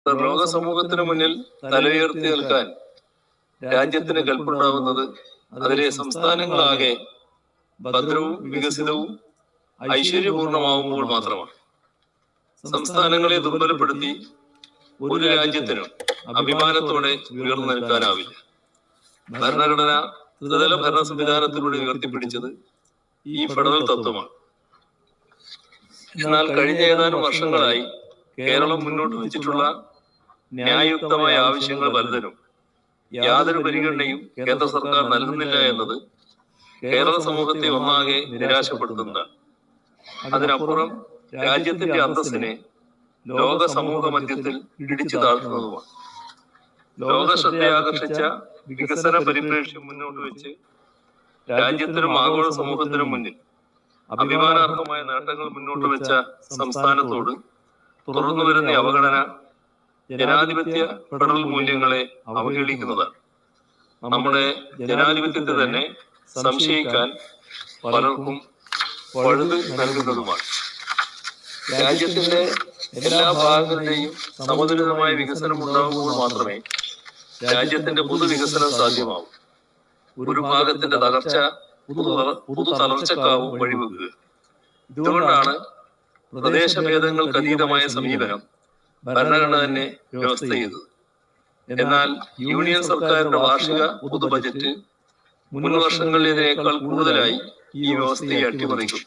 ലോക സമൂഹത്തിന് മുന്നിൽ തലയുയർത്തി നിൽക്കാൻ രാജ്യത്തിന് കൽപ്പുണ്ടാവുന്നത് അതിലെ സംസ്ഥാനങ്ങളാകെ ഭദ്രവും വികസിതവും ഐശ്വര്യപൂർണമാവുമ്പോൾ മാത്രമാണ്. സംസ്ഥാനങ്ങളെ ദുർബലപ്പെടുത്തി ഒരു രാജ്യത്തിനും അഭിമാനത്തോടെ ഉയർന്നു നിൽക്കാനാവില്ല. ഭരണഘടന ത്രിതല ഭരണ സംവിധാനത്തിലൂടെ ഉയർത്തിപ്പിടിച്ചത് ഈ ഫെഡറൽ തത്വമാണ്. എന്നാൽ കഴിഞ്ഞ ഏതാനും വർഷങ്ങളായി കേരളം മുന്നോട്ട് വെച്ചിട്ടുള്ള ന്യായയുക്തമായ ആവശ്യങ്ങൾ പലതിനും യാതൊരു പരിഗണനയും കേന്ദ്ര സർക്കാർ നൽകുന്നില്ല എന്നത് കേരള സമൂഹത്തെ ഒന്നാകെ നിരാശപ്പെടുത്തുന്നതാണ്. അതിനപ്പുറം രാജ്യത്തിന്റെ അന്തസ്സിനെ ലോക സമൂഹ മധ്യത്തിൽ ഇടിച്ചു താഴ്ത്തുന്നതുമാണ്. ലോക ശ്രദ്ധയാകർഷിച്ച വികസന പരിപ്രേക്ഷ്യം മുന്നോട്ട് വെച്ച് രാജ്യത്തിനും ആഗോള സമൂഹത്തിനും മുന്നിൽ അഭിമാനാർഹമായ നേട്ടങ്ങൾ മുന്നോട്ട് വെച്ച സംസ്ഥാനത്തോട് തുറന്നു വരുന്ന അവഗണന ജനാധിപത്യ ഫെഡറൽ മൂല്യങ്ങളെ അവഹേളിക്കുന്നതാണ്. നമ്മുടെ ജനാധിപത്യത്തെ തന്നെ സംശയിക്കാൻ പലർക്കും പഴുത് നൽകുന്നതുമാണ്. രാജ്യത്തിന്റെ എല്ലാ ഭാഗങ്ങളുടെയും സമതുലിതമായ വികസനം ഉണ്ടാകുമ്പോൾ മാത്രമേ രാജ്യത്തിന്റെ പൊതുവികസനം സാധ്യമാവൂ. ഒരു ഭാഗത്തിന്റെ തകർച്ച പുതു തളർച്ചക്കാവും വഴിവെക്കുക. ഇതുകൊണ്ടാണ് പ്രദേശഭേദങ്ങൾക്ക് അതീതമായ സമീപനം ഭരണഘടന തന്നെ വ്യവസ്ഥ ചെയ്തത്. എന്നാൽ യൂണിയൻ സർക്കാരിന്റെ വാർഷിക പൊതു ബജറ്റ് മുൻ വർഷങ്ങളിലേതിനേക്കാൾ കൂടുതലായി ഈ വ്യവസ്ഥയെ അട്ടിമറിക്കും.